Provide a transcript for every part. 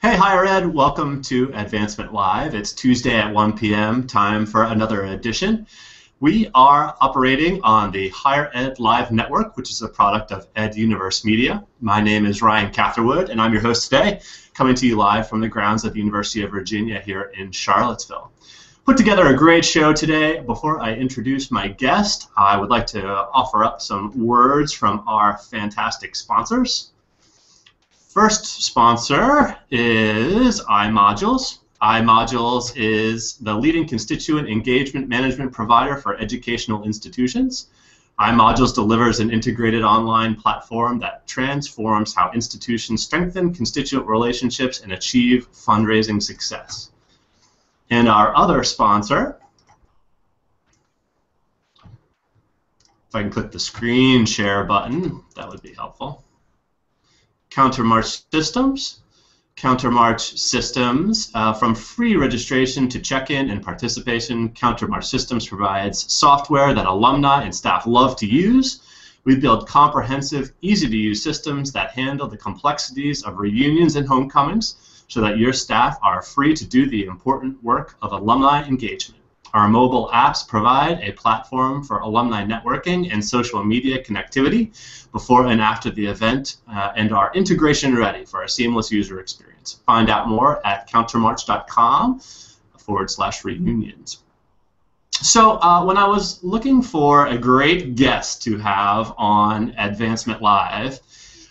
Hey, Higher Ed, welcome to Advancement Live. It's Tuesday at 1 p.m., time for another edition. We are operating on the Higher Ed Live Network, which is a product of EdUniverse Media. My name is Ryan Catherwood, and I'm your host today, coming to you live from the grounds of the University of Virginia here in Charlottesville. Put together a great show today. Before I introduce my guest, I would like to offer up some words from our fantastic sponsors. First sponsor is iModules. iModules is the leading constituent engagement management provider for educational institutions. iModules delivers an integrated online platform that transforms how institutions strengthen constituent relationships and achieve fundraising success. And our other sponsor, if I can click the screen share button, that would be helpful. Countermarch Systems. Countermarch Systems, from free registration to check-in and participation, Countermarch Systems provides software that alumni and staff love to use. We build comprehensive, easy-to-use systems that handle the complexities of reunions and homecomings so that your staff are free to do the important work of alumni engagement. Our mobile apps provide a platform for alumni networking and social media connectivity before and after the event and are integration ready for a seamless user experience. Find out more at countermarch.com/reunions. So when I was looking for a great guest to have on Advancement Live,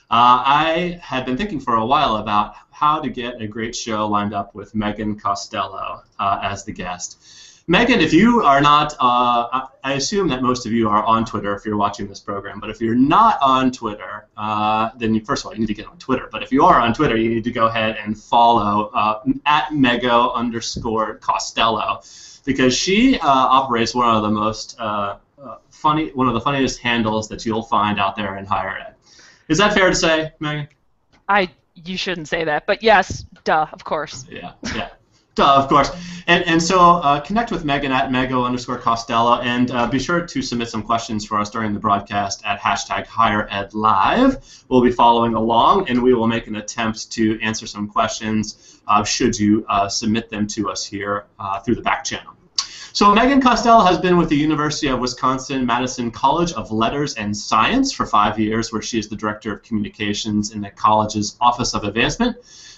I had been thinking for a while about how to get a great show lined up with Megan Costello as the guest. Megan, if you are not, I assume that most of you are on Twitter if you're watching this program, but if you're not on Twitter, then first of all, you need to get on Twitter. But if you are on Twitter, you need to go ahead and follow at Mego_Costello, because she operates one of the most one of the funniest handles that you'll find out there in higher ed. Is that fair to say, Megan? You shouldn't say that, but yes, duh, of course. Yeah. Of course. And so connect with Megan at Mego_Costello, and be sure to submit some questions for us during the broadcast at #HigherEdLive. We'll be following along, and we will make an attempt to answer some questions should you submit them to us here through the back channel. So Megan Costello has been with the University of Wisconsin-Madison College of Letters and Science for 5 years, where she is the Director of Communications in the college's Office of Advancement.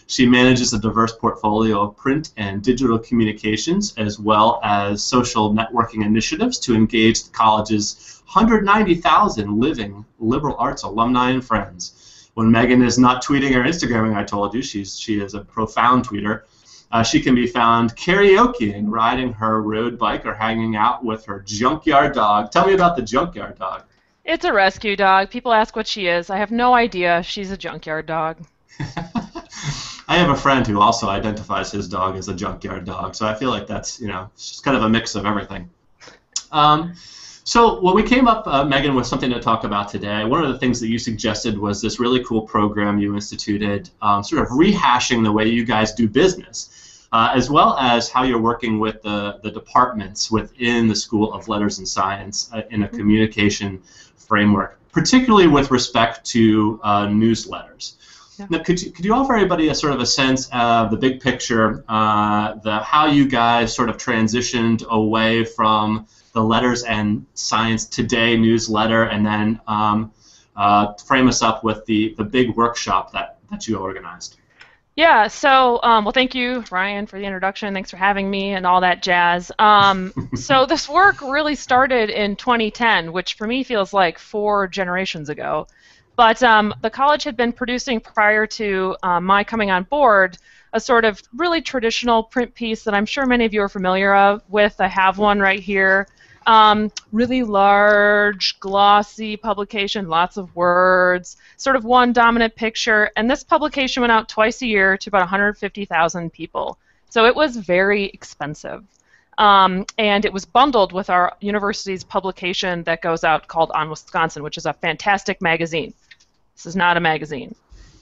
She manages a diverse portfolio of print and digital communications, as well as social networking initiatives to engage the college's 190,000 living liberal arts alumni and friends. When Megan is not tweeting or Instagramming, I told you, she is a profound tweeter. She can be found karaokeing, riding her road bike, or hanging out with her junkyard dog. Tell me about the junkyard dog. It's a rescue dog. People ask what she is. I have no idea. She's a junkyard dog. I have a friend who also identifies his dog as a junkyard dog, so I feel like that's, it's just kind of a mix of everything. So when we came up, Megan, with something to talk about today, one of the things that you suggested was this really cool program you instituted, sort of rehashing the way you guys do business, as well as how you're working with the departments within the School of Letters and Science in a communication framework, particularly with respect to newsletters. Now, could you offer everybody a sort of a sense of the big picture, how you guys sort of transitioned away from the Letters and Science Today newsletter, and then frame us up with the big workshop that you organized? Yeah, so, well, thank you, Ryan, for the introduction. Thanks for having me and all that jazz. So this work really started in 2010, which for me feels like 4 generations ago. But the college had been producing, prior to my coming on board, a sort of really traditional print piece that I'm sure many of you are familiar with. I have one right here. Really large, glossy publication, lots of words, sort of one dominant picture. And this publication went out twice a year to about 150,000 people. So it was very expensive. And it was bundled with our university's publication that goes out called On Wisconsin, which is a fantastic magazine. This is not a magazine.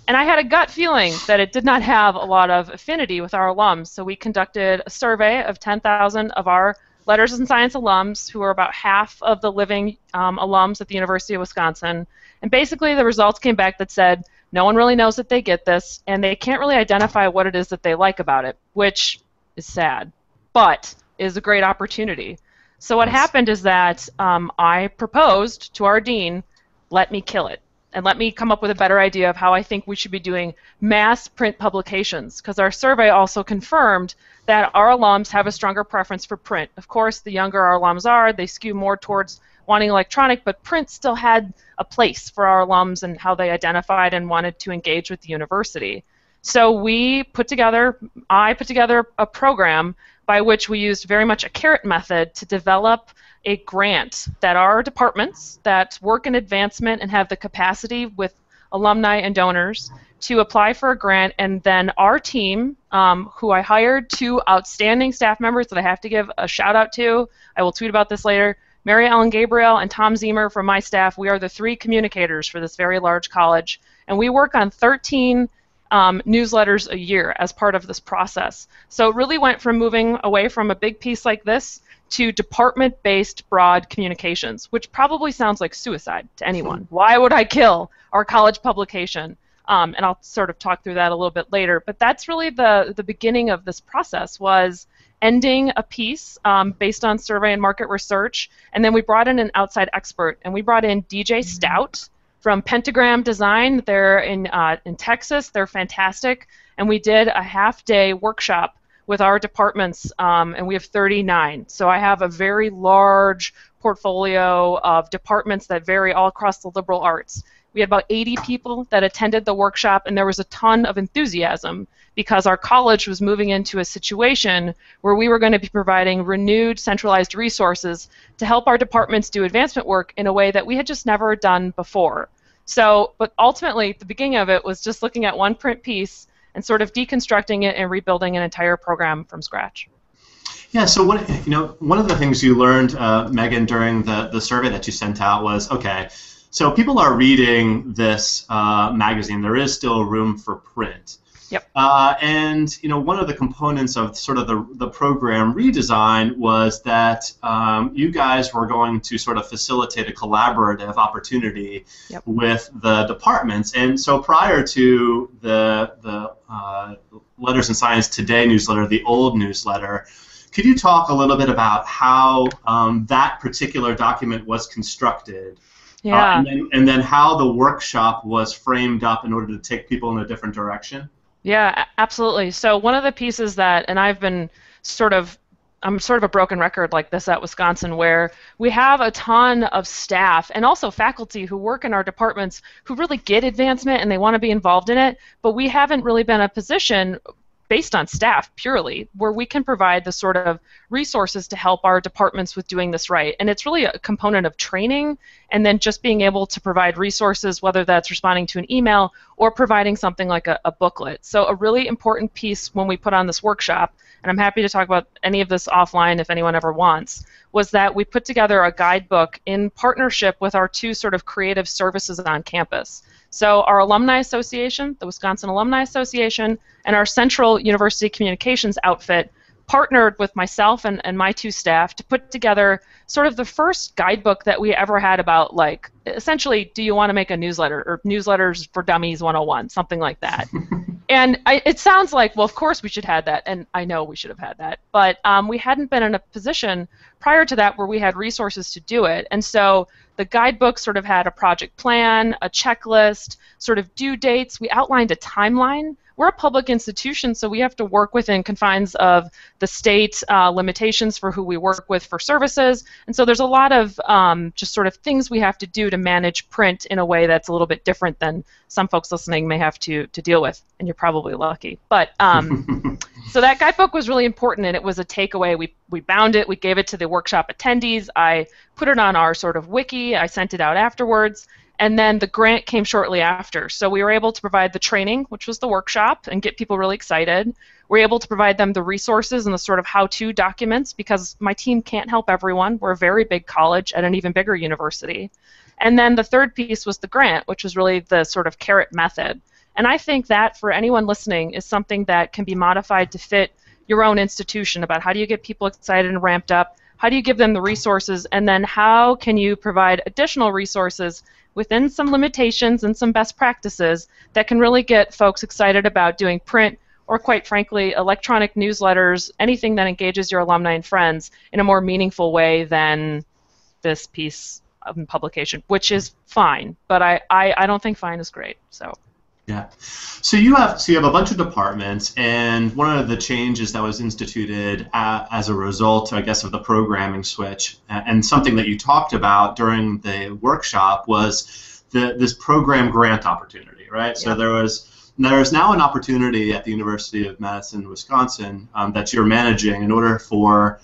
And I had a gut feeling that it did not have a lot of affinity with our alums, so we conducted a survey of 10,000 of our Letters and Science alums, who are about half of the living alums at the University of Wisconsin. And basically the results came back that said, No one really knows that they get this, and they can't really identify what it is that they like about it, which is sad, but is a great opportunity. So what happened is that I proposed to our dean, let me kill it, and let me come up with a better idea of how I think we should be doing mass print publications, because our survey also confirmed that our alums have a stronger preference for print. Of course, the younger our alums are, they skew more towards wanting electronic, but print still had a place for our alums and how they identified and wanted to engage with the university. So I put together a program by which we used very much a carrot method to develop a grant that our departments that work in advancement and have the capacity with alumni and donors to apply for a grant, and then our team, who I hired, 2 outstanding staff members that I have to give a shout out to, I will tweet about this later, Mary Ellen Gabriel and Tom Zemer from my staff. We are the 3 communicators for this very large college, and we work on 13 newsletters a year as part of this process. So it really went from moving away from a big piece like this to department-based broad communications, which probably sounds like suicide to anyone. Why would I kill our college publication? And I'll sort of talk through that a little bit later. But that's really the beginning of this process, was ending a piece based on survey and market research, and then we brought in an outside expert, and we brought in DJ Stout from Pentagram Design. They're in Texas. They're fantastic, and we did a half-day workshop with our departments, and we have 39. So I have a very large portfolio of departments that vary all across the liberal arts. We had about 80 people that attended the workshop, and there was a ton of enthusiasm because our college was moving into a situation where we were going to be providing renewed centralized resources to help our departments do advancement work in a way that we had just never done before. So, but ultimately, the beginning of it was just looking at one print piece and sort of deconstructing it and rebuilding an entire program from scratch. Yeah, so one of the things you learned, Megan, during the survey that you sent out was, okay, so people are reading this magazine. There is still room for print. Yep. And one of the components of sort of the program redesign was that you guys were going to sort of facilitate a collaborative opportunity with the departments. And so prior to the Letters and Science Today newsletter, the old newsletter, could you talk a little bit about how that particular document was constructed? Yeah. And then how the workshop was framed up in order to take people in a different direction? Yeah, absolutely. So one of the pieces that, and I'm sort of a broken record like this at Wisconsin, where we have a ton of staff and also faculty who work in our departments who really get advancement and they want to be involved in it, but we haven't really been in a position based on staff purely, where we can provide the sort of resources to help our departments with doing this right. And it's really a component of training and then just being able to provide resources, whether that's responding to an email or providing something like a booklet. So a really important piece when we put on this workshop, and I'm happy to talk about any of this offline if anyone ever wants, was that we put together a guidebook in partnership with our 2 sort of creative services on campus. So our Alumni Association, the Wisconsin Alumni Association, and our Central University Communications outfit partnered with myself and my 2 staff to put together sort of the first guidebook that we ever had about, like, essentially, do you want to make a newsletter, or Newsletters for Dummies 101, something like that. And it sounds like, well, of course we should have that, and I know we should have had that, but we hadn't been in a position prior to that where we had resources to do it. And so the guidebook sort of had a project plan, a checklist, sort of due dates. We outlined a timeline. We're a public institution, so we have to work within confines of the state limitations for who we work with for services. And so there's a lot of just sort of things we have to do to manage print in a way that's a little bit different than some folks listening may have to deal with, and you're probably lucky. But so that guidebook was really important, and it was a takeaway. We bound it, we gave it to the workshop attendees, I put it on our sort of wiki, I sent it out afterwards, and then the grant came shortly after. So we were able to provide the training, which was the workshop, and get people really excited. We were able to provide them the resources and the sort of how-to documents, because my team can't help everyone. We're a very big college at an even bigger university. And then the third piece was the grant, which was really the sort of carrot method. And I think that, for anyone listening, is something that can be modified to fit your own institution, about how do you get people excited and ramped up, how do you give them the resources, and then how can you provide additional resources within some limitations and some best practices that can really get folks excited about doing print or, quite frankly, electronic newsletters, anything that engages your alumni and friends in a more meaningful way than this piece of publication, which is fine, but I don't think fine is great. So. Yeah. So you have a bunch of departments, and one of the changes that was instituted as a result, I guess, of the programming switch, and something that you talked about during the workshop was this program grant opportunity, right? Yeah. So there's now an opportunity at the University of Madison, Wisconsin, that you're managing in order for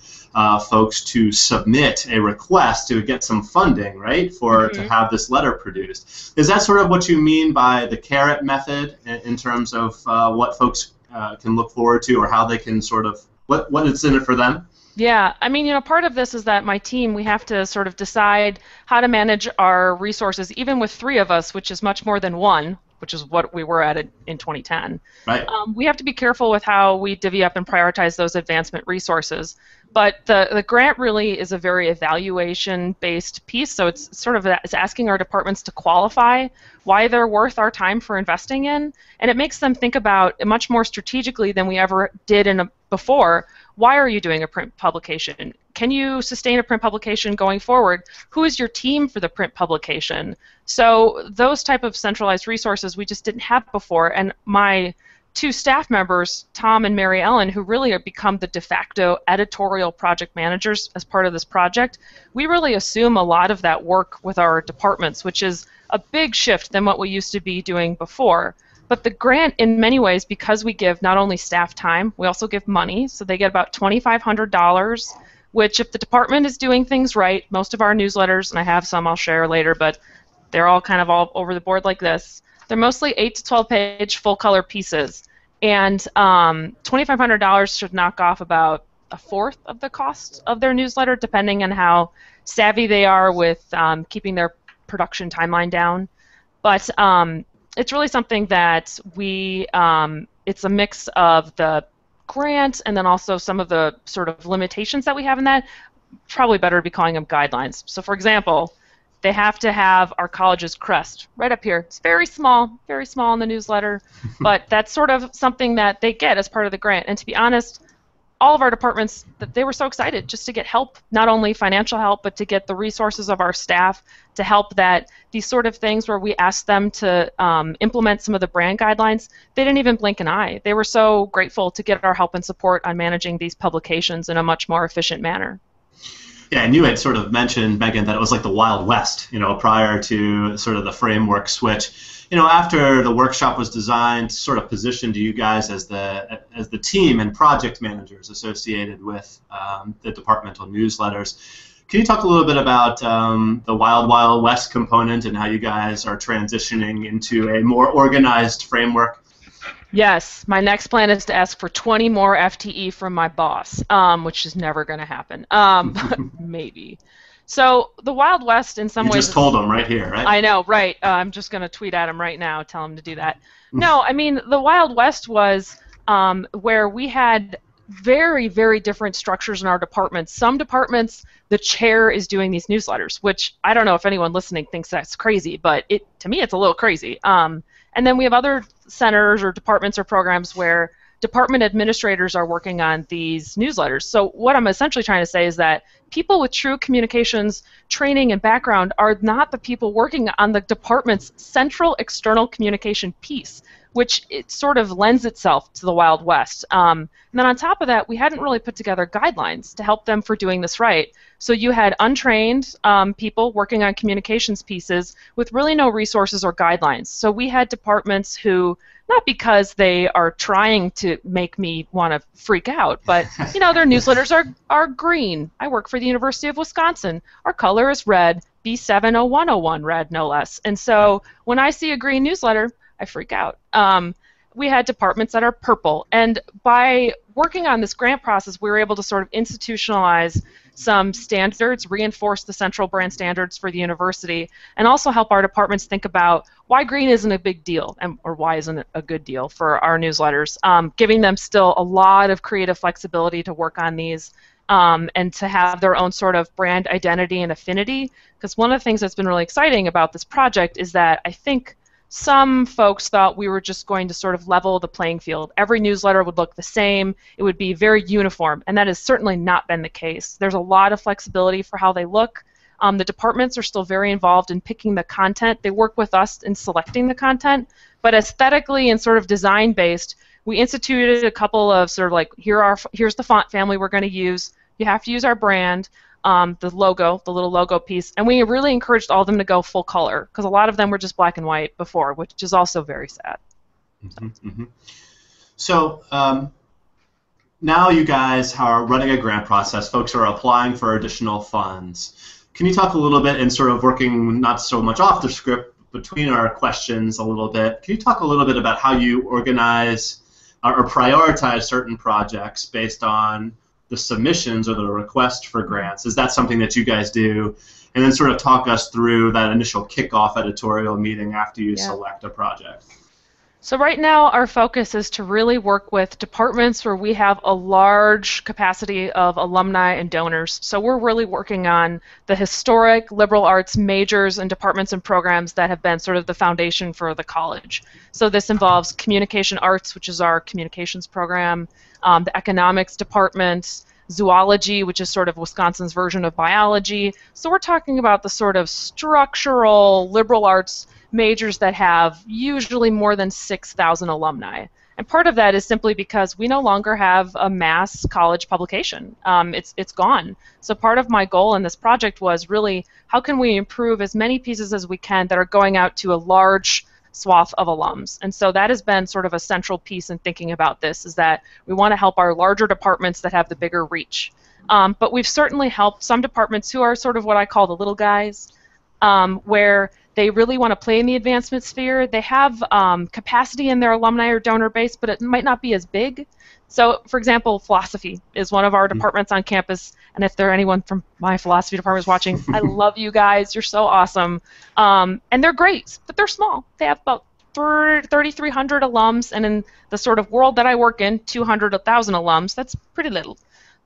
folks to submit a request to get some funding, right, to have this letter produced. Is that sort of what you mean by the carrot method in terms of what folks can look forward to, or how they can sort of, what is in it for them? Yeah, I mean, part of this is that my team, we have to sort of decide how to manage our resources, even with 3 of us, which is much more than 1, which is what we were at in 2010. Right. We have to be careful with how we divvy up and prioritize those advancement resources. But the grant really is a very evaluation-based piece, so it's sort of it's asking our departments to qualify why they're worth our time for investing in, and it makes them think about it much more strategically than we ever did before. Why are you doing a print publication? Can you sustain a print publication going forward? Who is your team for the print publication? So those type of centralized resources we just didn't have before, and my 2 staff members, Tom and Mary Ellen, who really have become the de facto editorial project managers as part of this project, we really assume a lot of that work with our departments, which is a big shift than what we used to be doing before. But the grant, in many ways, because we give not only staff time, we also give money, so they get about $2,500, which if the department is doing things right, most of our newsletters, and I have some I'll share later, but they're all kind of all over the board like this, they're mostly 8 to 12 page full color pieces, and $2,500 should knock off about a fourth of the cost of their newsletter, depending on how savvy they are with keeping their production timeline down. But it's really something that it's a mix of the grant and then also some of the sort of limitations that we have in that. Probably better to be calling them guidelines. So for example, they have to have our college's crest right up here. It's very small in the newsletter, but that's sort of something that they get as part of the grant. And to be honest, all of our departments, they were so excited just to get help, not only financial help, but to get the resources of our staff to help that these sort of things where we asked them to implement some of the brand guidelines, they didn't even blink an eye. They were so grateful to get our help and support on managing these publications in a much more efficient manner. Yeah, and you had sort of mentioned, Megan, that it was like the Wild West, prior to sort of the framework switch. After the workshop was designed, sort of positioned you guys as the team and project managers associated with the departmental newsletters. Can you talk a little bit about the Wild West component and how you guys are transitioning into a more organized framework? Yes, my next plan is to ask for 20 more FTE from my boss, which is never going to happen, but maybe. So the Wild West, in some ways... You just told him right here, right? I know, right. I'm just going to tweet at him right now, tell him to do that. No, I mean, the Wild West was where we had very, very different structures in our departments. Some departments, the chair is doing these newsletters, which I don't know if anyone listening thinks that's crazy, but to me it's a little crazy. And then we have other centers or departments or programs where department administrators are working on these newsletters. So what I'm essentially trying to say is that people with true communications training and background are not the people working on the department's central external communication piece, which it sort of lends itself to the Wild West. And then on top of that, we hadn't really put together guidelines to help them for doing this right. So you had untrained people working on communications pieces with really no resources or guidelines. So we had departments who, not because they are trying to make me want to freak out, but their newsletters are green. I work for the University of Wisconsin. Our color is red, B70101 red, no less. And so when I see a green newsletter, I freak out. We had departments that are purple, and by working on this grant process, we were able to sort of institutionalize some standards, reinforce the central brand standards for the university, and also help our departments think about why green isn't a big deal, or why isn't it a good deal for our newsletters, giving them still a lot of creative flexibility to work on these, and to have their own sort of brand identity and affinity. Because one of the things that's been really exciting about this project is that I think some folks thought we were just going to sort of level the playing field. Every newsletter would look the same. It would be very uniform, and that has certainly not been the case. There's a lot of flexibility for how they look. The departments are still very involved in picking the content. They work with us in selecting the content, but aesthetically and sort of design-based, we instituted a couple of sort of like, here's the font family we're going to use. You have to use our brand, the logo, the little logo piece, and we really encouraged all of them to go full color because a lot of them were just black and white before, which is also very sad. So now you guys are running a grant process. Folks are applying for additional funds. Can you talk a little bit, and sort of working not so much off the script, between our questions a little bit, can you talk a little bit about how you organize or prioritize certain projects based on the submissions or the request for grants? Is that something that you guys do? And then sort of talk us through that initial kickoff editorial meeting after you select a project. So right now our focus is to really work with departments where we have a large capacity of alumni and donors. So we're really working on the historic liberal arts majors and departments and programs that have been sort of the foundation for the college. So this involves communication arts, which is our communications program, the economics department, zoology, which is sort of Wisconsin's version of biology. So we're talking about the sort of structural liberal arts majors that have usually more than 6,000 alumni. And part of that is simply because we no longer have a mass college publication. It's gone. So part of my goal in this project was really how can we improve as many pieces as we can that are going out to a large swath of alums. And so that has been sort of a central piece in thinking about this, is that we want to help our larger departments that have the bigger reach. But we've certainly helped some departments who are sort of what I call the little guys, where they really want to play in the advancement sphere. They have capacity in their alumni or donor base, but it might not be as big. So, for example, philosophy is one of our departments on campus, and if there are anyone from my philosophy department watching, I love you guys. You're so awesome. And they're great, but they're small. They have about 3,300 alums, and in the sort of world that I work in, 200,000 alums. That's pretty little.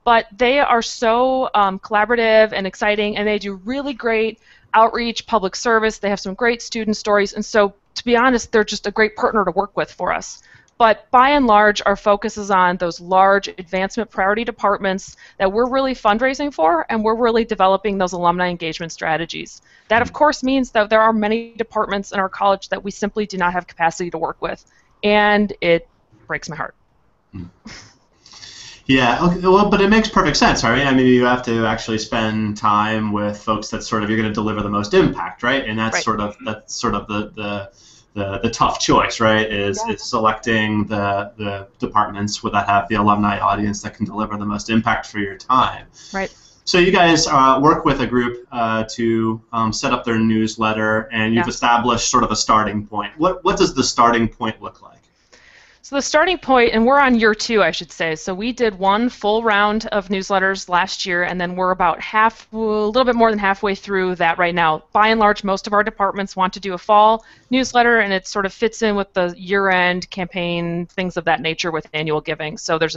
But they are so collaborative and exciting, and they do really great outreach, public service. They have some great student stories, and so to be honest, they're just a great partner to work with for us. But by and large, our focus is on those large advancement priority departments that we're really fundraising for, and we're really developing those alumni engagement strategies. That, of course, means that there are many departments in our college that we simply do not have capacity to work with, and it breaks my heart. Yeah, okay, well, but it makes perfect sense, right? I mean, you have to actually spend time with folks that sort of you're going to deliver the most impact, right? And that's sort of the tough choice, right? Is selecting the departments that have the alumni audience that can deliver the most impact for your time. Right. So you guys work with a group to set up their newsletter, and you've established sort of a starting point. What does the starting point look like? So the starting point, and we're on year 2, I should say. So we did one full round of newsletters last year, and then we're about a little bit more than halfway through that right now. By and large, most of our departments want to do a fall newsletter, and it sort of fits in with the year-end campaign, things of that nature with annual giving. So there's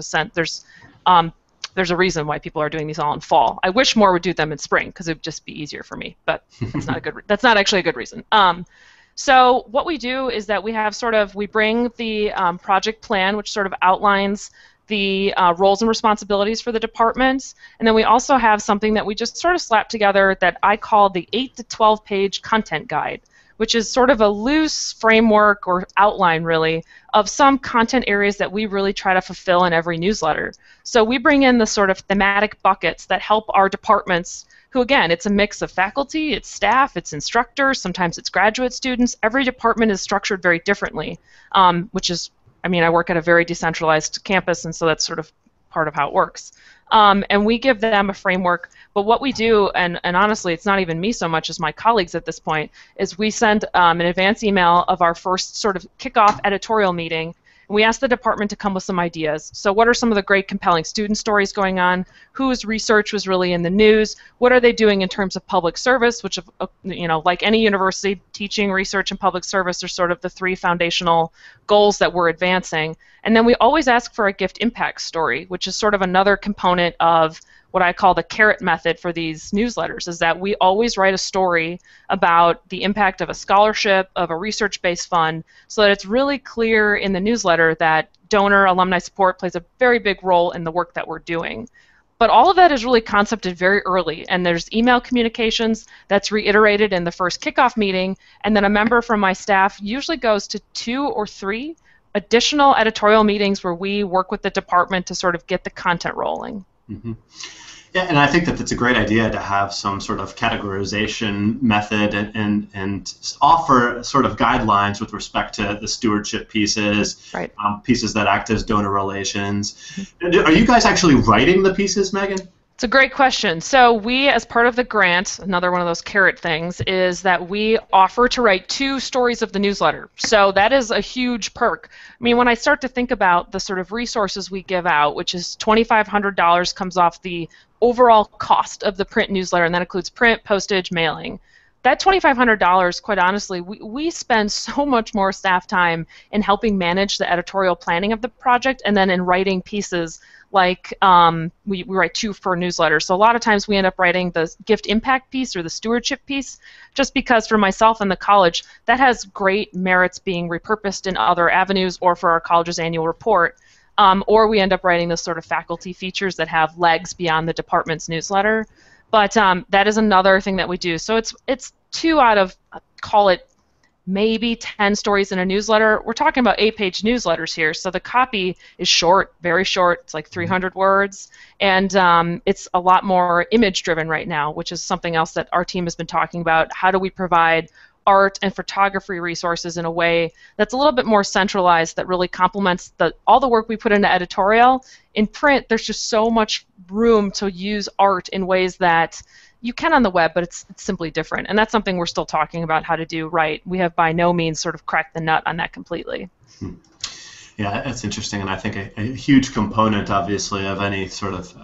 a reason why people are doing these all in fall. I wish more would do them in spring because it would just be easier for me, but that's not actually a good reason. So what we do is that we bring the project plan, which sort of outlines the roles and responsibilities for the departments, and then we also have something that we just sort of slap together that I call the 8 to 12 page content guide, which is sort of a loose framework or outline, really, of some content areas that we really try to fulfill in every newsletter. So we bring in the sort of thematic buckets that help our departments, who, again, it's a mix of faculty, it's staff, it's instructors, sometimes it's graduate students. Every department is structured very differently, which is, I mean, I work at a very decentralized campus, and so that's sort of part of how it works. And we give them a framework, but what we do, and honestly, it's not even me so much as my colleagues at this point, is we send an advance email of our first sort of kickoff editorial meeting. And we ask the department to come with some ideas. So what are some of the great compelling student stories going on? Whose research was really in the news? What are they doing in terms of public service, which, you know, like any university, teaching, research, and public service are sort of the 3 foundational goals that we're advancing. And then we always ask for a gift impact story, which is sort of another component of what I call the carrot method for these newsletters, is that we always write a story about the impact of a scholarship, of a research-based fund, so that it's really clear in the newsletter that donor alumni support plays a very big role in the work that we're doing. But all of that is really concepted very early, and there's email communications that's reiterated in the first kickoff meeting, and then a member from my staff usually goes to 2 or 3 additional editorial meetings where we work with the department to sort of get the content rolling. Mm-hmm. Yeah, and I think that it's a great idea to have some sort of categorization method and offer sort of guidelines with respect to the stewardship pieces, right. Pieces that act as donor relations. Are you guys actually writing the pieces, Megan? It's a great question. So we, as part of the grant, another one of those carrot things, is that we offer to write 2 stories of the newsletter. So that is a huge perk. I mean, when I start to think about the sort of resources we give out, which is $2,500 comes off the overall cost of the print newsletter, and that includes print, postage, mailing. That $2,500, quite honestly, we spend so much more staff time in helping manage the editorial planning of the project and then in writing pieces like we write 2 per newsletter. So a lot of times we end up writing the gift impact piece or the stewardship piece just because for myself and the college, that has great merits being repurposed in other avenues or for our college's annual report. Or we end up writing those sort of faculty features that have legs beyond the department's newsletter. But that is another thing that we do. So it's 2 out of, call it, maybe 10 stories in a newsletter. We're talking about 8-page newsletters here, so the copy is short, very short. It's like 300 words, and it's a lot more image-driven right now, which is something else that our team has been talking about. How do we provide art and photography resources in a way that's a little bit more centralized, that really complements all the work we put into editorial? In print, there's just so much room to use art in ways that you can on the web, but it's simply different. And that's something we're still talking about how to do right. We have by no means sort of cracked the nut on that completely. Yeah, that's interesting. And I think a huge component, obviously, of any sort of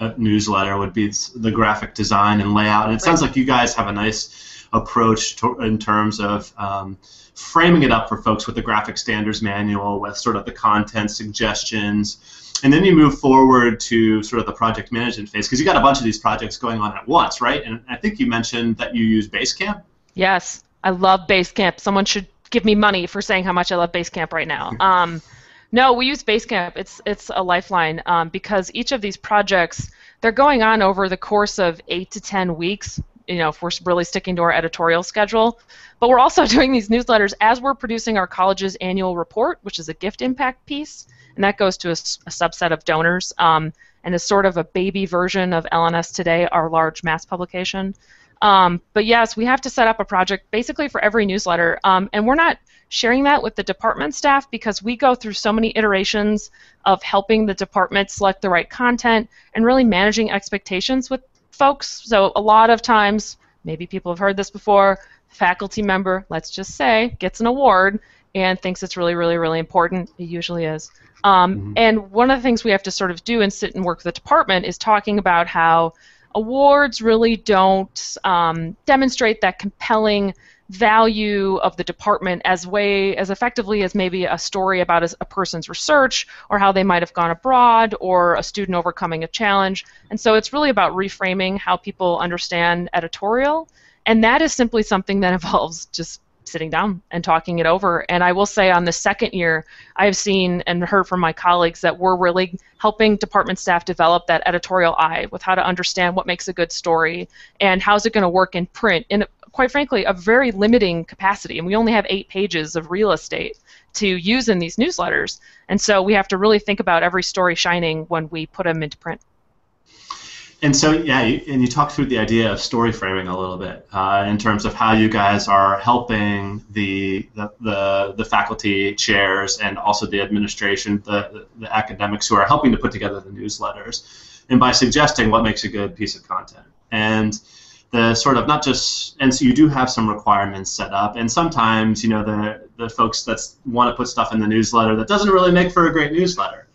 a newsletter would be the graphic design and layout. And it sounds like you guys have a nice approach in terms of framing it up for folks with the graphic standards manual, with sort of the content suggestions. And then you move forward to sort of the project management phase, because you got a bunch of these projects going on at once, right? And I think you mentioned that you use Basecamp. Yes, I love Basecamp. Someone should give me money for saying how much I love Basecamp right now. No, we use Basecamp. It's a lifeline because each of these projects, they're going on over the course of 8 to 10 weeks. You know, if we're really sticking to our editorial schedule. But we're also doing these newsletters as we're producing our college's annual report, which is a gift impact piece, and that goes to a subset of donors and is sort of a baby version of LNS Today, our large mass publication. But yes, we have to set up a project basically for every newsletter, and we're not sharing that with the department staff because we go through so many iterations of helping the department select the right content and really managing expectations with folks. So a lot of times, maybe people have heard this before, faculty member, let's just say, gets an award and thinks it's really, really, really important. It usually is. And one of the things we have to sort of do and sit and work with the department is talking about how awards really don't demonstrate that compelling value of the department as effectively as maybe a story about a person's research or how they might have gone abroad or a student overcoming a challenge. And so it's really about reframing how people understand editorial, and that is simply something that involves just sitting down and talking it over. And I will say on the second year, I've seen and heard from my colleagues that we're really helping department staff develop that editorial eye with how to understand what makes a good story and how's it going to work in print in, quite frankly, a very limiting capacity. And we only have 8 pages of real estate to use in these newsletters. And so we have to really think about every story shining when we put them into print. And so, yeah, and you talked through the idea of story framing a little bit in terms of how you guys are helping the faculty chairs and also the administration, the academics who are helping to put together the newsletters, and by suggesting what makes a good piece of content. And the sort of not just, and so you do have some requirements set up, and sometimes, you know, the folks that want to put stuff in the newsletter that doesn't really make for a great newsletter.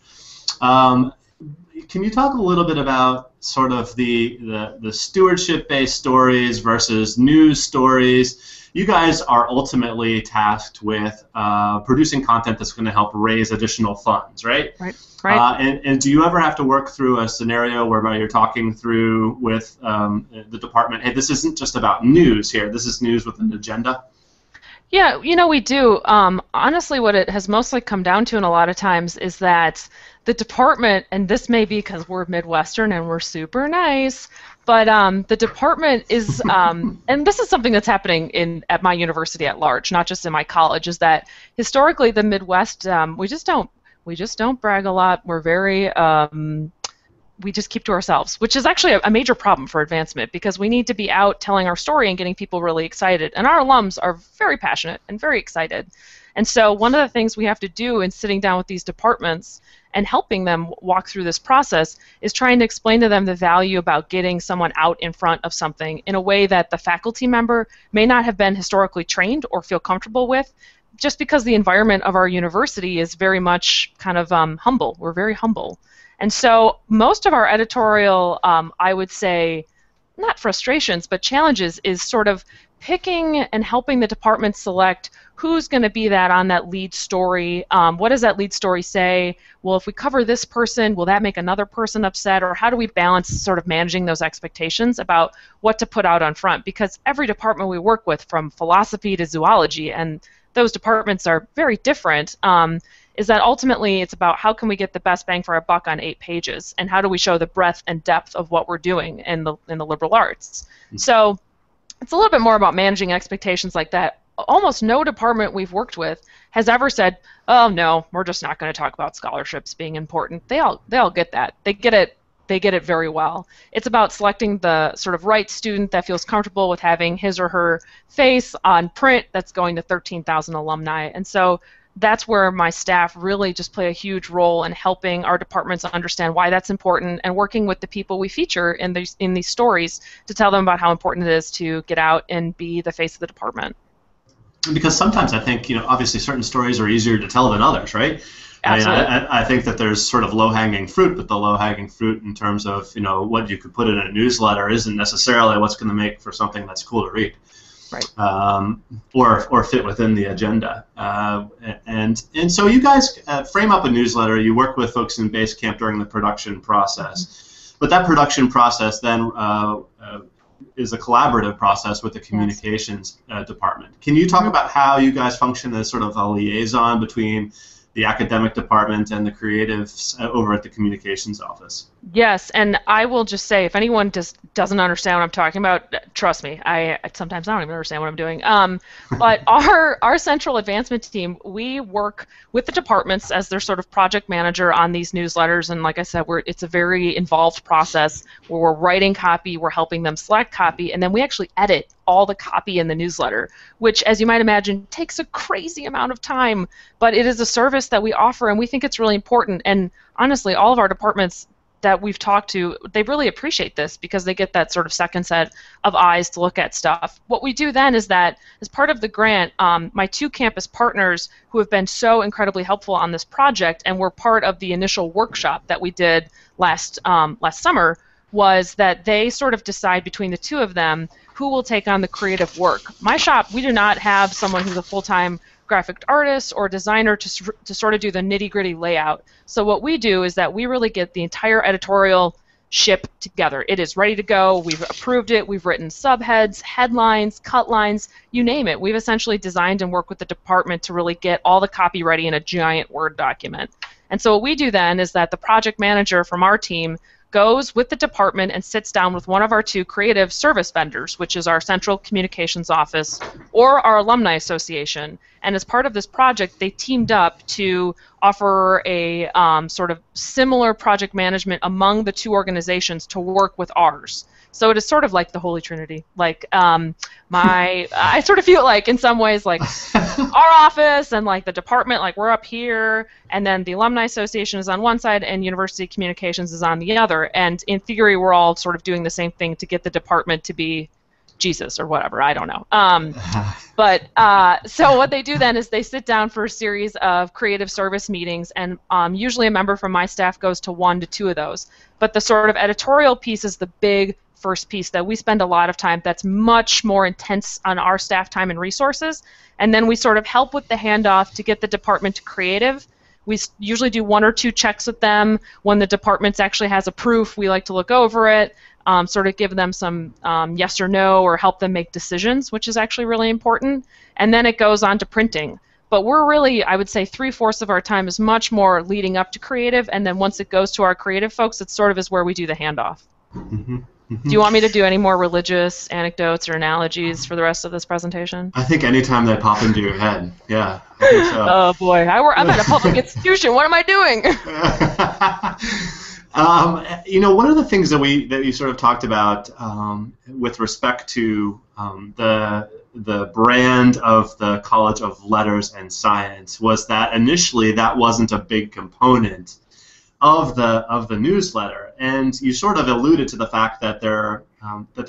can you talk a little bit about sort of the stewardship-based stories versus news stories? You guys are ultimately tasked with producing content that's going to help raise additional funds, right? Right. Right. And do you ever have to work through a scenario whereby you're talking through with the department, hey, this isn't just about news here, this is news with an agenda? Yeah, we do. Honestly, what it has mostly come down to in a lot of times is that the department, and this may be because we're Midwestern and we're super nice, but the department is, and this is something that's happening at my university at large, not just in my college, is that historically the Midwest, we just don't brag a lot. We're very we just keep to ourselves, which is actually a major problem for advancement because we need to be out telling our story and getting people really excited. And our alums are very passionate and very excited. And so one of the things we have to do in sitting down with these departments and helping them walk through this process is trying to explain to them the value about getting someone out in front of something in a way that the faculty member may not have been historically trained or feel comfortable with, just because the environment of our university is very much kind of humble. We're very humble. And so most of our editorial, I would say, not frustrations, but challenges is sort of picking and helping the department select who's going to be that on that lead story. What does that lead story say? Well, if we cover this person, will that make another person upset? Or how do we balance sort of managing those expectations about what to put out on front? Because every department we work with, from philosophy to zoology, and those departments are very different, is that ultimately it's about how can we get the best bang for our buck on 8 pages, and how do we show the breadth and depth of what we're doing in the liberal arts. So it's a little bit more about managing expectations like that. Almost no department we've worked with has ever said, oh no, we're just not going to talk about scholarships being important. They all get that. They get it very well. It's about selecting the sort of right student that feels comfortable with having his or her face on print that's going to 13,000 alumni. And so that's where my staff really just play a huge role in helping our departments understand why that's important, and working with the people we feature in these stories to tell them about how important it is to get out and be the face of the department. Because sometimes I think, obviously certain stories are easier to tell than others, right? Absolutely. I think that there's sort of low-hanging fruit, but the low-hanging fruit in terms of, what you could put in a newsletter isn't necessarily what's going to make for something that's cool to read. Right. Or fit within the agenda. And so you guys frame up a newsletter. You work with folks in Basecamp during the production process. But that production process then is a collaborative process with the communications department. Can you talk about how you guys function as sort of a liaison between the academic department and the creatives over at the communications office? Yes, and I will just say, if anyone just doesn't understand what I'm talking about, trust me, sometimes I don't even understand what I'm doing. But our central advancement team, we work with the departments as their sort of project manager on these newsletters, and like I said, it's a very involved process where we're writing copy, we're helping them select copy, and then we actually edit all the copy in the newsletter, which, as you might imagine, takes a crazy amount of time, but it is a service that we offer, and we think it's really important. And honestly, all of our departments that we've talked to, they really appreciate this because they get that sort of second set of eyes to look at stuff. What we do then is that, as part of the grant, my 2 campus partners who have been so incredibly helpful on this project and were part of the initial workshop that we did last summer, was that they sort of decide between the 2 of them who will take on the creative work. My shop, we do not have someone who's a full-time graphic artist or designer to sort of do the nitty-gritty layout. So what we do is that we really get the entire editorial ship together. It is ready to go. We've approved it. We've written subheads, headlines, cut lines, you name it. We've essentially designed and worked with the department to really get all the copy ready in a giant Word document. And so what we do then is that the project manager from our team goes with the department and sits down with one of our 2 creative service vendors, which is our Central Communications Office or our Alumni Association. And as part of this project, they teamed up to offer a sort of similar project management among the 2 organizations to work with ours. So it is sort of like the Holy Trinity. Like I sort of feel like in some ways like our office and like the department, like we're up here, and then the Alumni Association is on one side and University Communications is on the other. And in theory, we're all sort of doing the same thing to get the department to be Jesus or whatever, I don't know. So what they do then is they sit down for a series of creative service meetings, and usually a member from my staff goes to 1 to 2 of those. But the sort of editorial piece is the big first piece that we spend a lot of time, that's much more intense on our staff time and resources, and then we sort of help with the handoff to get the department to creative. We usually do 1 or 2 checks with them. When the department actually has a proof, we like to look over it, sort of give them some yes or no, or help them make decisions, which is actually really important. And then it goes on to printing. But we're really, I would say, 3/4 of our time is much more leading up to creative, and then once it goes to our creative folks, it sort of is where we do the handoff. Mm-hmm. Do you want me to do any more religious anecdotes or analogies for the rest of this presentation? I think anytime they pop into your head, yeah. I think so. Oh boy, I'm at a public institution. What am I doing? One of the things that you sort of talked about with respect to the brand of the College of Letters and Science was that initially that wasn't a big component of the newsletter, and you sort of alluded to the fact that there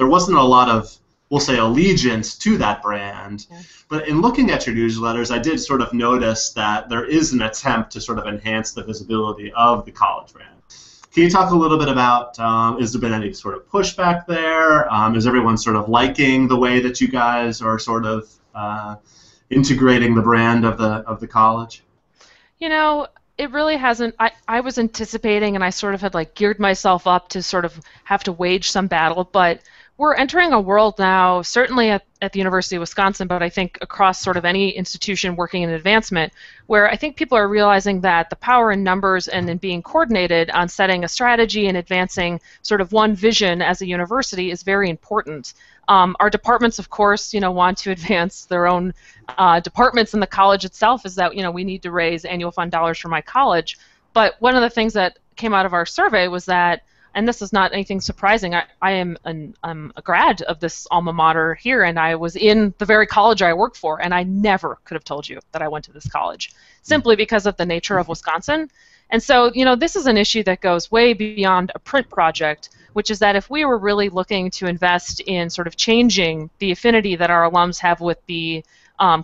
wasn't a lot of, we'll say, allegiance to that brand. Yeah. But in looking at your newsletters, I did sort of notice that there is an attempt to sort of enhance the visibility of the college brand. Can you talk a little bit about, has there been any sort of pushback there? Is everyone sort of liking the way that you guys are sort of integrating the brand of the college? It really hasn't. I was anticipating, and I sort of had geared myself up to sort of have to wage some battle, but we're entering a world now, certainly at the University of Wisconsin, but I think across sort of any institution working in advancement, where I think people are realizing that the power in numbers and in being coordinated on setting a strategy and advancing sort of one vision as a university is very important. Our departments, of course, want to advance their own departments, and the college itself is that, we need to raise annual fund dollars for my college. But one of the things that came out of our survey was that, and this is not anything surprising, I'm a grad of this alma mater here, and I was in the very college I work for, and I never could have told you that I went to this college, simply because of the nature of Wisconsin. And so, this is an issue that goes way beyond a print project, which is that if we were really looking to invest in sort of changing the affinity that our alums have with the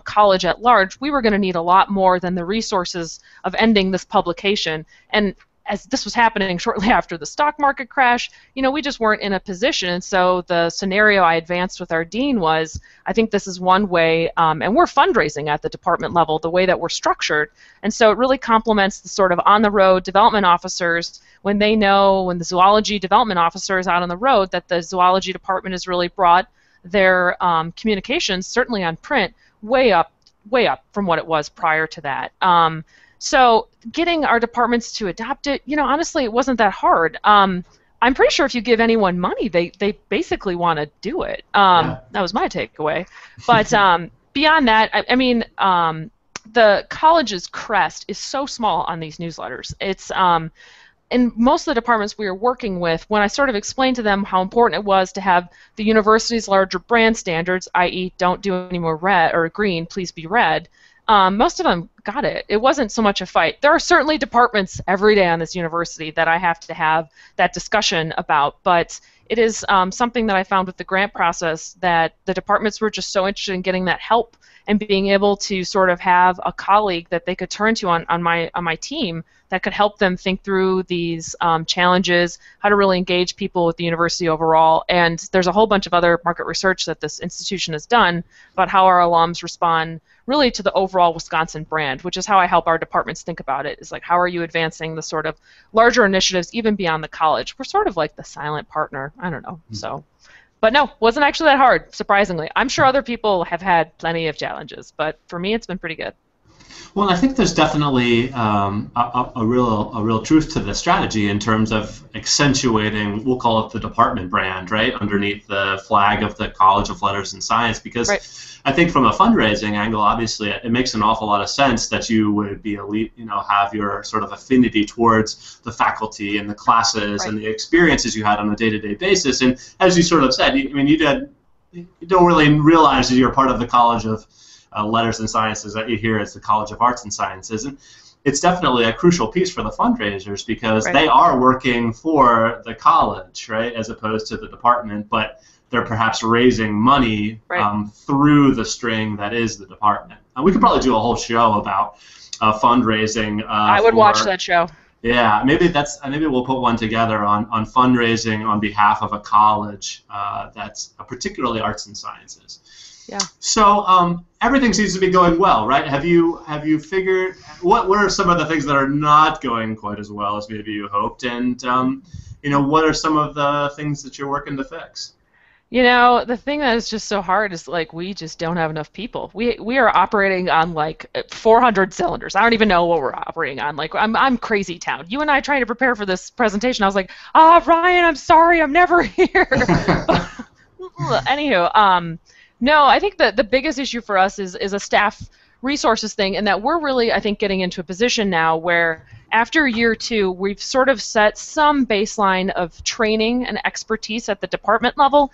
college at large, we were going to need a lot more than the resources of ending this publication. And as this was happening shortly after the stock market crash, we just weren't in a position. And so the scenario I advanced with our dean was, I think this is one way, and we're fundraising at the department level, the way that we're structured. And so it really complements the sort of on-the-road development officers when they know, when the zoology development officer is out on the road, that the zoology department has really brought their communications, certainly on print, way up from what it was prior to that. So getting our departments to adopt it, honestly, it wasn't that hard. I'm pretty sure if you give anyone money, they basically want to do it. That was my takeaway. But beyond that, I mean, the college's crest is so small on these newsletters. It's in most of the departments we were working with, when I sort of explained to them how important it was to have the university's larger brand standards, i.e., don't do any more red or green, please be red. Most of them got it. It wasn't so much a fight. There are certainly departments every day on this university that I have to have that discussion about, but it is something that I found with the grant process that the departments were just so interested in getting that help and being able to sort of have a colleague that they could turn to on my team that could help them think through these challenges, how to really engage people with the university overall. And there's a whole bunch of other market research that this institution has done about how our alums respond really to the overall Wisconsin brand, which is how I help our departments think about it, is like, how are you advancing the sort of larger initiatives even beyond the college? We're sort of like the silent partner. I don't know. So, but no, wasn't actually that hard, surprisingly. I'm sure other people have had plenty of challenges, but for me, it's been pretty good. Well, I think there's definitely a real truth to the strategy in terms of accentuating, we'll call it the department brand, right, underneath the flag of the College of Letters and Science, because right. I think from a fundraising angle, obviously, it makes an awful lot of sense that you would be elite, have your sort of affinity towards the faculty and the classes right. and the experiences you had on a day-to-day basis. And as you sort of said, you don't really realize that you're part of the College of Letters and Sciences that you hear as the College of Arts and Sciences. it's definitely a crucial piece for the fundraisers because Right. they are working for the college, right, as opposed to the department, but they're perhaps raising money Right. through the string that is the department. We could probably do a whole show about fundraising I would watch for. that show. Yeah, maybe we'll put one together on fundraising on behalf of a college that's particularly arts and sciences. Yeah. So everything seems to be going well, right? Have you figured what are some of the things that are not going quite as well as maybe you hoped, and what are some of the things that you're working to fix? The thing that is just so hard is like we just don't have enough people. We are operating on like 400 cylinders. I don't even know what we're operating on. Like I'm crazy town. You and I trying to prepare for this presentation. I was like, Ryan, I'm sorry, I'm never here. Anywho, no, I think the biggest issue for us is a staff resources thing, and that we're really, I think, getting into a position now where after year 2, we've sort of set some baseline of training and expertise at the department level.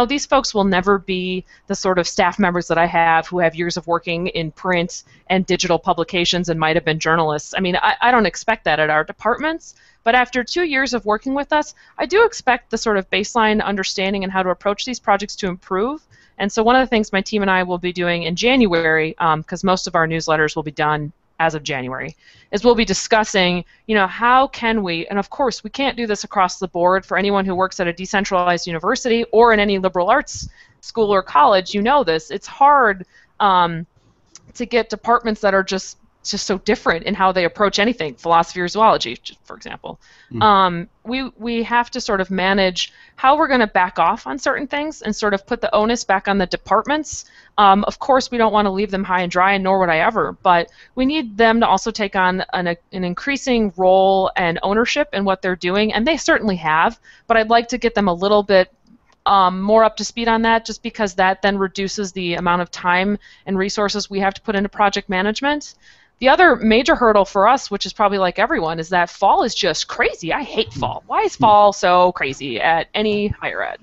These folks will never be the sort of staff members that I have who have years of working in print and digital publications and might have been journalists. I mean, I don't expect that at our departments, but after 2 years of working with us, I do expect the sort of baseline understanding and how to approach these projects to improve. And so one of the things my team and I will be doing in January, because most of our newsletters will be done as of January, is we'll be discussing, how can we, and of course we can't do this across the board for anyone who works at a decentralized university or in any liberal arts school or college, this. It's hard to get departments that are just so different in how they approach anything, philosophy or zoology, for example. We have to sort of manage how we're going to back off on certain things and sort of put the onus back on the departments. Of course, we don't want to leave them high and dry, and nor would I ever, but we need them to also take on an increasing role and ownership in what they're doing, and they certainly have, but I'd like to get them a little bit more up to speed on that, just because that then reduces the amount of time and resources we have to put into project management. The other major hurdle for us, which is probably like everyone, is that fall is just crazy. I hate fall. Why is fall so crazy at any higher ed?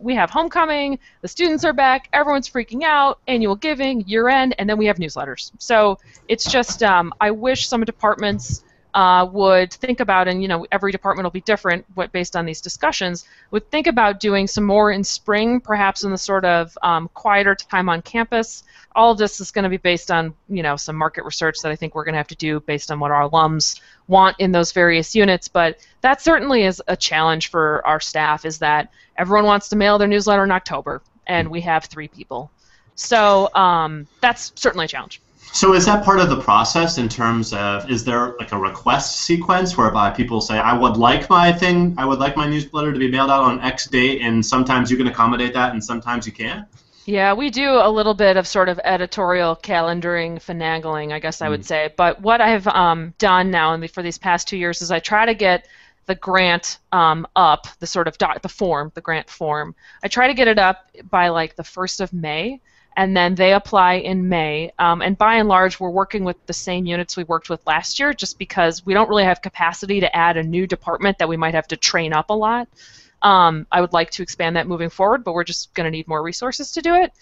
We have homecoming, the students are back, everyone's freaking out, annual giving, year end, and then we have newsletters. So it's just, I wish some departments would think about, and every department will be different based on these discussions, would think about doing some more in spring, perhaps in the sort of quieter time on campus. All of this is going to be based on some market research that I think we're going to have to do based on what our alums want in those various units, but that certainly is a challenge for our staff, is that everyone wants to mail their newsletter in October, and we have 3 people. So that's certainly a challenge. So is that part of the process in terms of, is there like a request sequence whereby people say, I would like my newsletter to be mailed out on X date, and sometimes you can accommodate that and sometimes you can't? Yeah, we do a little bit of sort of editorial calendaring, finagling, I guess I would say. But what I've done now for these past 2 years is I try to get the grant up, the sort of the grant form. I try to get it up by like the 1st of May, and then they apply in May. And by and large, we're working with the same units we worked with last year, just because we don't really have capacity to add a new department that we might have to train up a lot. I would like to expand that moving forward, but we're just going to need more resources to do it.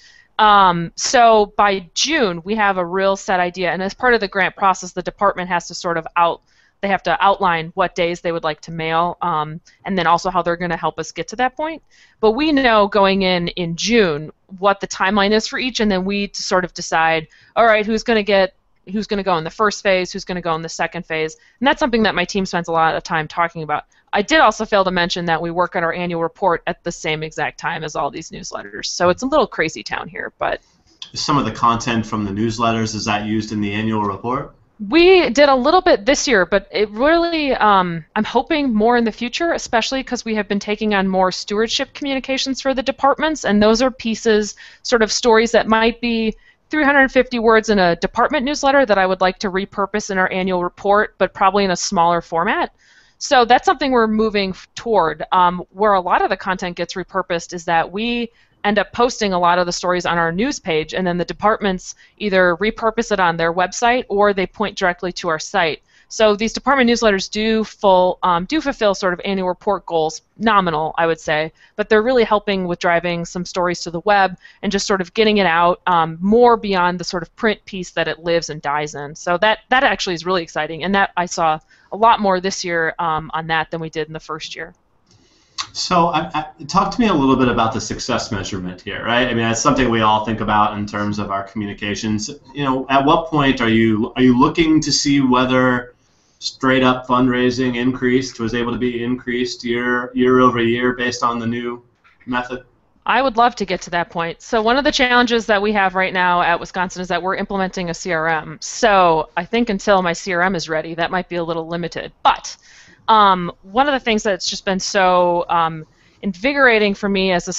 So by June, we have a real set idea, and as part of the grant process, the department has to sort of outline what days they would like to mail, and then also how they're going to help us get to that point. But we know going in June what the timeline is for each, and then we sort of decide, all right, who's going to go in the first phase, who's going to go in the second phase, and that's something that my team spends a lot of time talking about. I did also fail to mention that we work on our annual report at the same exact time as all these newsletters, so it's a little crazy town here. But some of the content from the newsletters, is that used in the annual report? We did a little bit this year, but it really, I'm hoping more in the future, especially because we have been taking on more stewardship communications for the departments, and those are pieces, sort of stories that might be 350 words in a department newsletter that I would like to repurpose in our annual report, but probably in a smaller format. So that's something we're moving toward. Where a lot of the content gets repurposed is that we end up posting a lot of the stories on our news page, and then the departments either repurpose it on their website or they point directly to our site. So these department newsletters do fulfill sort of annual report goals, nominal, I would say, but they're really helping with driving some stories to the web and just sort of getting it out more beyond the sort of print piece that it lives and dies in. So that actually is really exciting, and that I saw a lot more this year on that than we did in the first year. So talk to me a little bit about the success measurement here, right? I mean, that's something we all think about in terms of our communications. You know, at what point are you looking to see whether straight up fundraising was able to be increased year over year based on the new method? I would love to get to that point. So one of the challenges that we have right now at Wisconsin is that we're implementing a CRM. So I think until my CRM is ready, that might be a little limited. But one of the things that's just been so invigorating for me as a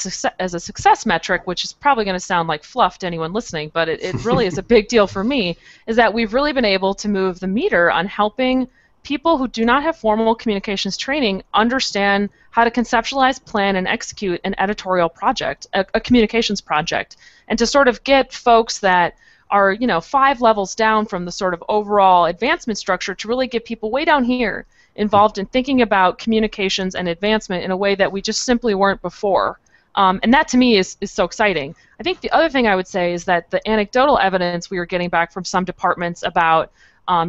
success metric, which is probably going to sound like fluff to anyone listening, but it really is a big deal for me, is that we've really been able to move the meter on helping people who do not have formal communications training understand how to conceptualize, plan, and execute an editorial project, a communications project, and to sort of get folks that are, 5 levels down from the sort of overall advancement structure to really get people way down here involved in thinking about communications and advancement in a way that we just simply weren't before. And that to me is so exciting. I think the other thing I would say is that the anecdotal evidence we are getting back from some departments about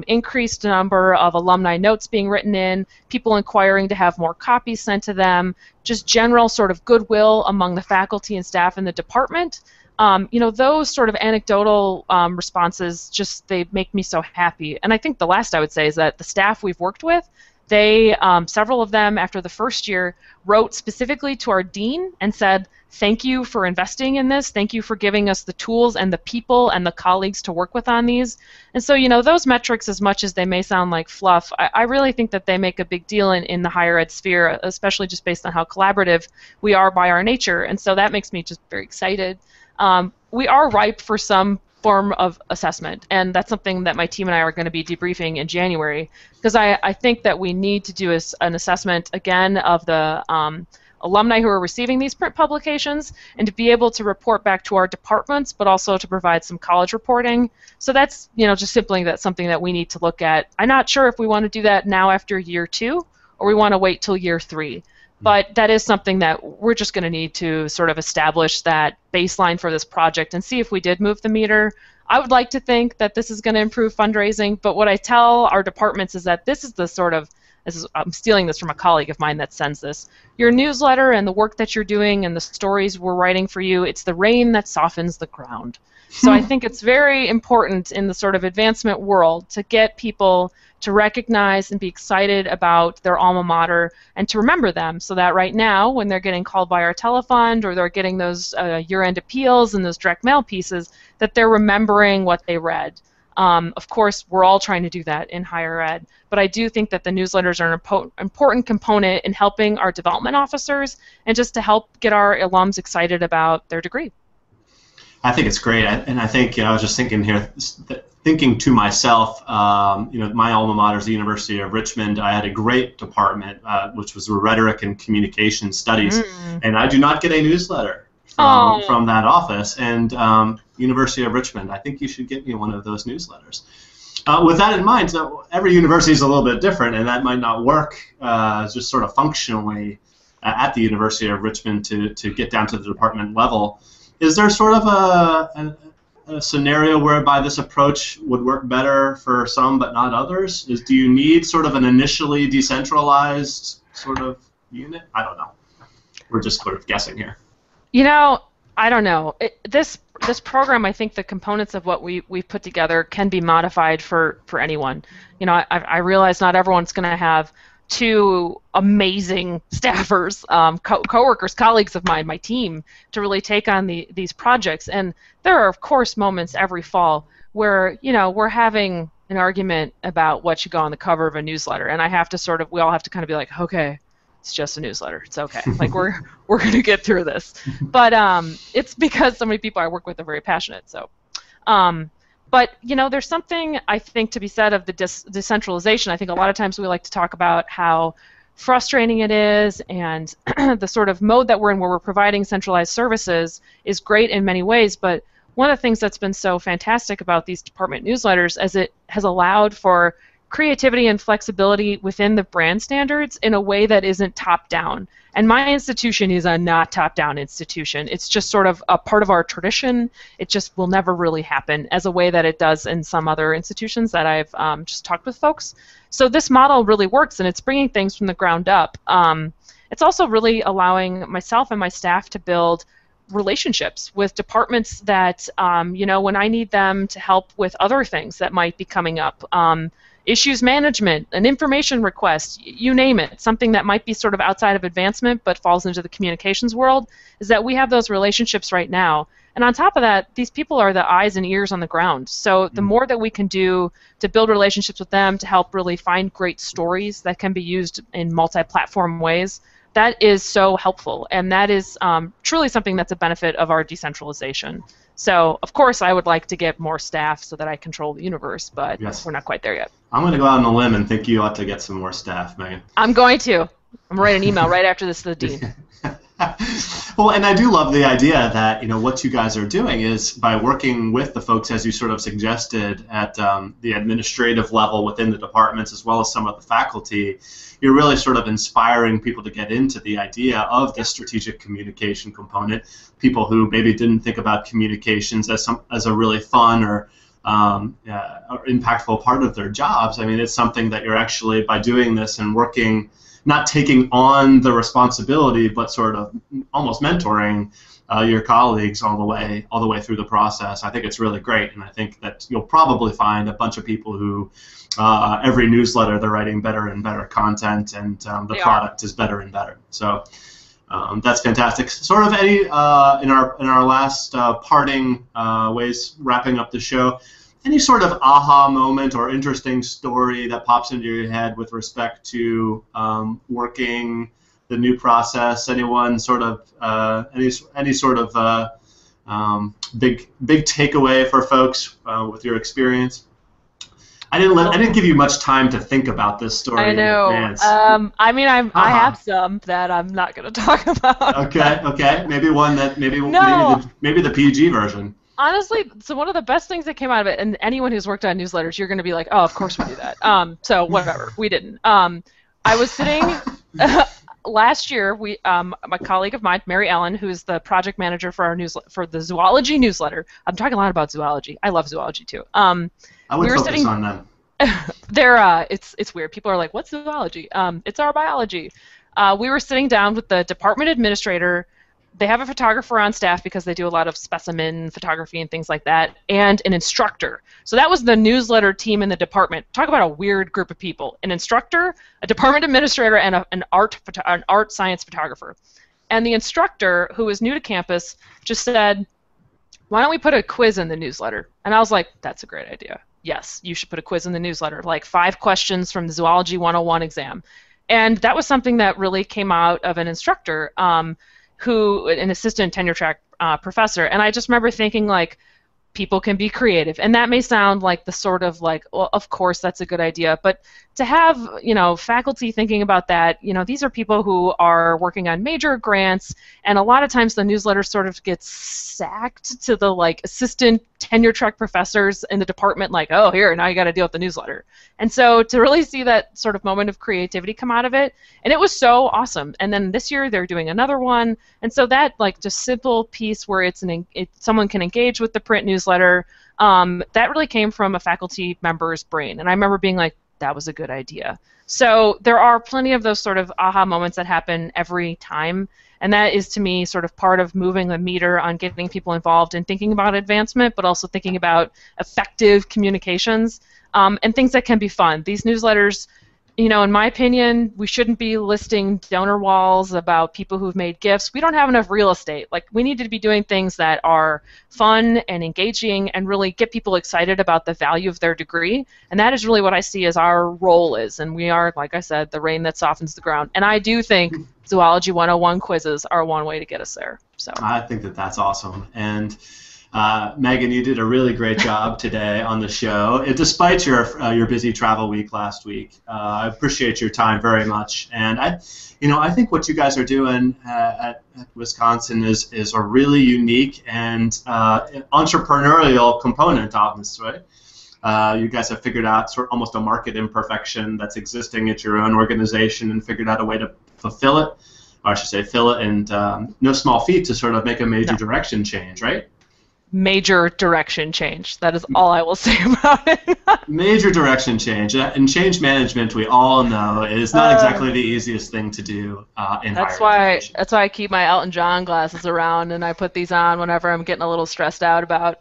increased number of alumni notes being written in, people inquiring to have more copies sent to them, just general sort of goodwill among the faculty and staff in the department. Those sort of anecdotal responses, they make me so happy. And I think the last I would say is that the staff we've worked with, several of them after the first year wrote specifically to our dean and said, thank you for investing in this, thank you for giving us the tools and the people and the colleagues to work with on these. And so, those metrics, as much as they may sound like fluff, I really think that they make a big deal in the higher ed sphere, especially just based on how collaborative we are by our nature. And so that makes me just very excited. We are ripe for some form of assessment, and that's something that my team and I are going to be debriefing in January, because I think that we need to do an assessment again of the alumni who are receiving these print publications, and to be able to report back to our departments, but also to provide some college reporting. So that's just simply that's something that we need to look at. I'm not sure if we want to do that now after year 2, or we want to wait till year 3. But that is something that we're just going to need to sort of establish that baseline for this project and see if we did move the meter. I would like to think that this is going to improve fundraising, but what I tell our departments is that this is the sort of, I'm stealing this from a colleague of mine that sends this, your newsletter and the work that you're doing and the stories we're writing for you, it's the rain that softens the ground. So I think it's very important in the sort of advancement world to get people to recognize and be excited about their alma mater and to remember them, so that right now when they're getting called by our telefund or they're getting those year-end appeals and those direct mail pieces, that they're remembering what they read. Of course, we're all trying to do that in higher ed, but I do think that the newsletters are an important component in helping our development officers and just to help get our alums excited about their degree. I think it's great, and I think I was just thinking here, thinking to myself, my alma mater is the University of Richmond. I had a great department, which was rhetoric and communication studies, and I do not get a newsletter from that office. And University of Richmond, I think you should get me one of those newsletters. With that in mind, so every university is a little bit different, and that might not work just sort of functionally at the University of Richmond to get down to the department level. Is there sort of a scenario whereby this approach would work better for some but not others? Do you need sort of an initially decentralized sort of unit? I don't know. We're just sort of guessing here. I don't know. This program, I think the components of what we've put together can be modified for anyone. I realize not everyone's going to have 2 amazing staffers, co-workers, colleagues of mine, my team, to really take on these projects. And there are, of course, moments every fall where, we're having an argument about what should go on the cover of a newsletter, and we all have to kind of be like, okay, it's just a newsletter, it's okay. Like, we're going to get through this. But it's because so many people I work with are very passionate, so. But, there's something, I think, to be said of the decentralization. I think a lot of times we like to talk about how frustrating it is, and the sort of mode that we're in where we're providing centralized services is great in many ways, but one of the things that's been so fantastic about these department newsletters is it has allowed for creativity and flexibility within the brand standards in a way that isn't top-down. And my institution is a not top-down institution. It's just sort of a part of our tradition. It just will never really happen as a way that it does in some other institutions that I've just talked with folks. So this model really works, and it's bringing things from the ground up. It's also really allowing myself and my staff to build relationships with departments that, when I need them to help with other things that might be coming up. Issues management, an information request, you name it, something that might be sort of outside of advancement but falls into the communications world, is that we have those relationships right now. And on top of that, these people are the eyes and ears on the ground. So the more that we can do to build relationships with them, to help really find great stories that can be used in multi-platform ways, that is so helpful. And that is truly something that's a benefit of our decentralization. So, of course, I would like to get more staff so that I control the universe, but we're not quite there yet. I'm going to go out on a limb and think you ought to get some more staff, Megan. I'm going to. I'm going to write an email right after this to the dean. Well, and I do love the idea that, what you guys are doing is by working with the folks, as you sort of suggested, at the administrative level within the departments as well as some of the faculty, you're really sort of inspiring people to get into the idea of the strategic communication component, people who maybe didn't think about communications as a really fun or impactful part of their jobs. I mean, it's something that you're actually, by doing this and working, not taking on the responsibility, but sort of almost mentoring your colleagues all the way through the process. I think it's really great, and I think that you'll probably find a bunch of people who every newsletter they're writing better and better content, and the product is better and better. So that's fantastic. Sort of any in our last parting ways, wrapping up the show. Any sort of aha moment or interesting story that pops into your head with respect to working the new process? Anyone sort of any sort of big takeaway for folks with your experience? I didn't give you much time to think about this story. I know. In advance. I have some that I'm not going to talk about. Okay. Maybe one that maybe the PG version. Honestly, so one of the best things that came out of it, and anyone who's worked on newsletters, you're going to be like, oh, of course we do that. So whatever, we didn't. I was sitting last year. My colleague of mine, Mary Ellen, who's the project manager for our for the zoology newsletter. I'm talking a lot about zoology. I love zoology too. I would focus on them. It's weird. People are like, what's zoology? It's our biology. We were sitting down with the department administrator. They have a photographer on staff because they do a lot of specimen photography and things like that, and an instructor. So that was the newsletter team in the department. Talk about a weird group of people. An instructor, a department administrator, and an art science photographer. And the instructor, who was new to campus, just said, why don't we put a quiz in the newsletter? And I was like, that's a great idea. Yes, you should put a quiz in the newsletter, like 5 questions from the Zoology 101 exam. And that was something that really came out of an instructor, an assistant tenure track professor, and I just remember thinking, like, people can be creative, and that may sound like the sort of like, well, of course that's a good idea, but to have faculty thinking about that, these are people who are working on major grants, and a lot of times the newsletter sort of gets sacked to the like assistant tenure track professors in the department, like, oh, here, now you got to deal with the newsletter. And so to really see that sort of moment of creativity come out of it, and it was so awesome. And then this year they're doing another one, and so that like just simple piece where someone can engage with the print newsletter, that really came from a faculty member's brain, and I remember being like, that was a good idea. So there are plenty of those sort of aha moments that happen every time, and that is, to me, sort of part of moving the meter on getting people involved in thinking about advancement, but also thinking about effective communications and things that can be fun. These newsletters, in my opinion, we shouldn't be listing donor walls about people who've made gifts. We don't have enough real estate. Like, we need to be doing things that are fun and engaging and really get people excited about the value of their degree. And that is really what I see as our role is. And we are, like I said, the rain that softens the ground. And I do think Zoology 101 quizzes are one way to get us there. So I think that's awesome. And Megan, you did a really great job today on the show, despite your busy travel week last week. I appreciate your time very much, and I think what you guys are doing at Wisconsin is a really unique and entrepreneurial component of this, right? You guys have figured out sort of almost a market imperfection that's existing at your own organization and figured out a way to fulfill it, or I should say fill it, and no small feat to sort of make a major direction change, right? Major direction change. That is all I will say about it. Major direction change. And change management, we all know, is not exactly the easiest thing to do in higher education. That's why I keep my Elton John glasses around, and I put these on whenever I'm getting a little stressed out about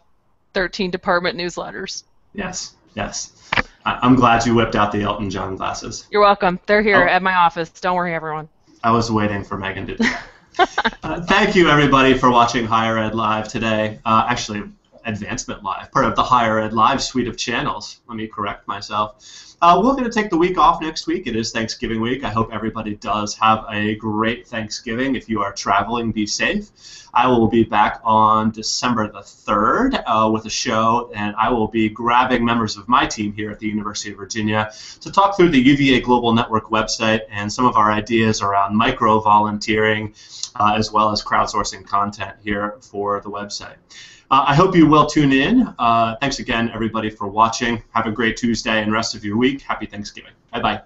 13 department newsletters. Yes, yes. I'm glad you whipped out the Elton John glasses. You're welcome. They're here at my office. Don't worry, everyone. I was waiting for Megan to do that. Thank you, everybody, for watching Higher Ed Live today. Actually, Advancement Live, part of the Higher Ed Live suite of channels. Let me correct myself. We're going to take the week off next week. It is Thanksgiving week. I hope everybody does have a great Thanksgiving. If you are traveling, be safe. I will be back on December the 3rd with a show, and I will be grabbing members of my team here at the University of Virginia to talk through the UVA Global Network website and some of our ideas around micro-volunteering as well as crowdsourcing content here for the website. I hope you will tune in. Thanks again, everybody, for watching. Have a great Tuesday and rest of your week. Happy Thanksgiving. Bye-bye.